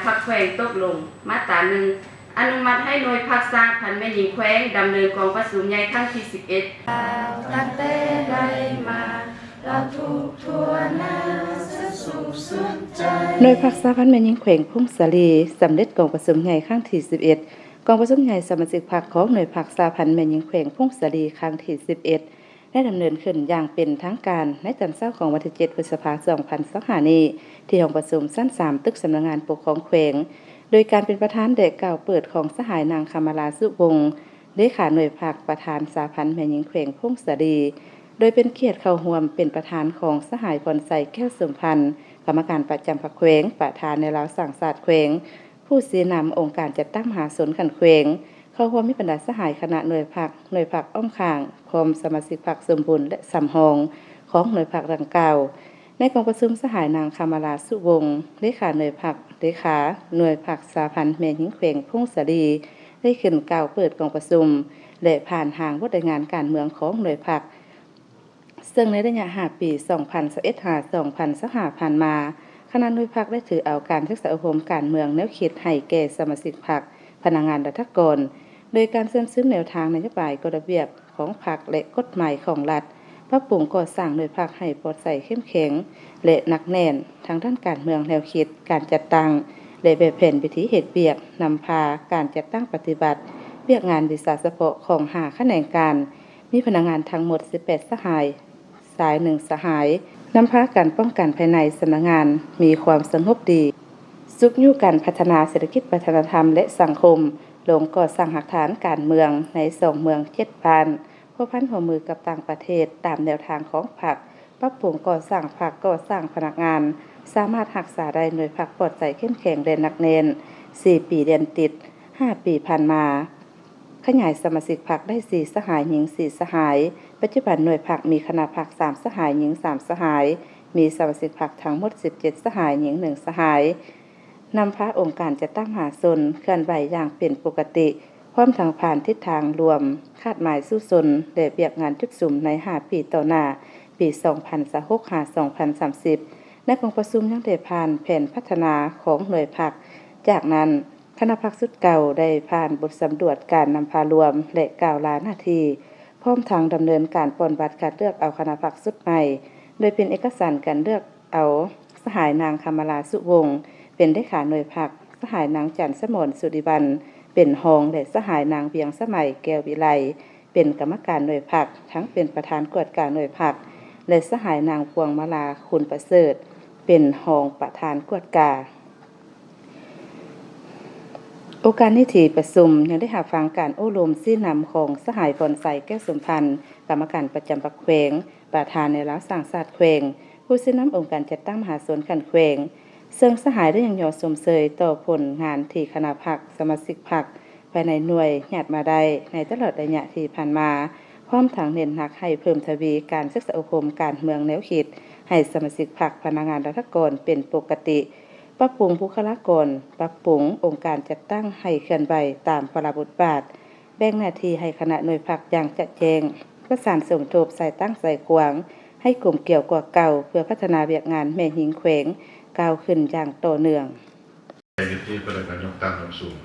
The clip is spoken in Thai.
พรรคแขวงตกลงมาตราหนึ่งอนุมัติให้หน่วยพักษาพันแม่หญิงแขวงดำเนินกองประชุมใหญ่ครั้งที่11ตั้งแต่ได้มาเราทุกทั่วหน้าสุขสุดใจหน่วยพักษาพันแม่หญิงแขวงพุ่งสาลีสำเร็จกองประชุมใหญ่ครั้งที่11กองประชุมใหญ่สมาชิกพรรคของหน่วยพักษาพันแม่หญิงแขวงพุ่งสาลีครั้งที่11ได้ดำเนินขึ้นอย่างเป็นทางการในตอนเช้าของวันที่7พฤษภาคม2025นี้ที่ห้องประชุมชั้น3ตึกสำนักงานปกครองแขวงโดยการเป็นประธานได้กล่าวเปิดของสหายนางคำมาลาสุวงศ์เลขาหน่วยพักประธานสาพันธ์แม่หญิงแขวงพุ่งสาลีโดยเป็นเกียรติเข้าร่วมเป็นประธานของสหายพรใสแก้วสมพันธ์กรรมการประจำพรรคแขวงประธานในลาวสั่งศาสตร์แขวงผู้ชี้นำองค์การจัดตั้งมหาสนขันแขวงเข้าร่วมมีบรรดาสหายคณะหน่วยพักอ้อมข้างพร้อมสมาชิกพรรคสมบูรณ์และสำหองของหน่วยพักดังกล่าวในกองประชุมสหายนางคำมาลาสุวงศ์เลขาหน่วยพักเลขาหน่วยพักสาพันธ์แม่หญิงแขวงพุ่งสาลีได้ขึ้นกล่าวเปิดกองประชุมและผ่านทางวัฒนงานการเมืองของหน่วยพักซึ่งในระยะ5 ปี2021-2025ผ่านมาคณะหน่วยพักได้ถือเอาการศึกษาอบรมการเมืองแนวคิดให้แก่สมาชิกพรรคพนักงานรัฐกรโดยการเสริมสร้างแนวทางนโยบายกฎระเบียบของพรรคและกฎหมายของรัฐปรับปรุงก่อสร้างหน่วยพรรคให้ปลอดภัยเข้มแข็งและหนักแน่นทางด้านการเมืองแนวคิดการจัดตั้งและแบบแผนวิธีเหตุเบียกนำพาการจัดตั้งปฏิบัติเบียกงานวิชาเฉพาะของ5แขนงการมีพนักงานทั้งหมด18สหายสาย1สหายนำพาการป้องกันภายในสำนักงานมีความสงบดีสุขอยู่การพัฒนาเศรษฐกิจวัฒนธรรมและสังคมลงก่อสร้างหลักฐานการเมืองใน2เมือง7บ้านพัวพันหัวมือกับต่างประเทศตามแนวทางของพรรคปรับปรุงก่อสร้างพรรคก่อสร้างพนักงานสามารถรักษาได้หน่วยพรรคปลอดภัยเข้มแข็งและหนักแน่น4 ปีเดือนติด5 ปีผ่านมาขยายสมาชิกพรรคได้4สหายหญิง4สหายปัจจุบันหน่วยพรรคมีคณะพรรค3สหายหญิง3สหายมีสมาชิกพรรคทั้งหมด17สหายหญิง1สหายนำพาองค์การจัดตั้งมหาชนเคลื่อนไหวอย่างเป็นปกติพร้อมทางผ่านทิศทางรวมคาดหมายสู้ชนและเบียกงานทุกสุ่มใน5 ปีต่อหน้าปี2026-2030ในกองประชุมยังได้ผ่านแผนพัฒนาของหน่วยพรรคจากนั้นคณะพรรคชุดเก่าได้ผ่านบทสำรวจการนำพารวมและกล่าวลาหน้าที่พร้อมทางดำเนินการปฏิบัติการเลือกเอาคณะพรรคชุดใหม่โดยเป็นเอกสารการเลือกเอาสหายนางคำมาลาสุวงศ์เป็นเลขาหน่วยพรรคสหายนางจันทร์สมรสุริบันเป็นรองและสหายนางเบียงสมัยแก้ววิไลเป็นกรรมการหน่วยพรรคทั้งเป็นประธานกวดการหน่วยพรรคและสหายนางพวงมาลาคุณประเสริฐเป็นรองประธานกวดการโอกาสนี้ที่ประชุมยังได้รับฟังการโอ้ลมชี้นำของสหายพรใสแก้วสมพันธ์กรรมการประจำพรรคแขวงประธานในลาวสั่งศาสตร์แขวงผู้ชี้นำองค์การจัดตั้งมหาชนขันแขวงซึ่งสหายได้ยังยอสมเสยต่อผลงานที่คณะพรรคสมาชิกพรรคภายในหน่วยญาติมาได้ในตลอดระยะที่ผ่านมาพร้อมทั้งเน้นหนักให้เพิ่มทวีการศึกษาอบรมการเมืองแนวคิดให้สมาชิกพรรคพนักงานรัฐกรเป็นปกติปรับปรุงบุคลากรปรับปรุงองค์การจัดตั้งให้เคลื่อนไหวตามพระบทบาทแบ่งหน้าที่ให้คณะหน่วยพรรคอย่างชัดเจนประสานสมทบใส่ตั้งใส่กวางให้กลุ่มเกี่ยวกว่าเก่าเพื่อพัฒนาเวียกงานแม่หญิงแขวงก้าวขึ้นอย่างต่อเนื่องในที่ประการยกตั้งสูง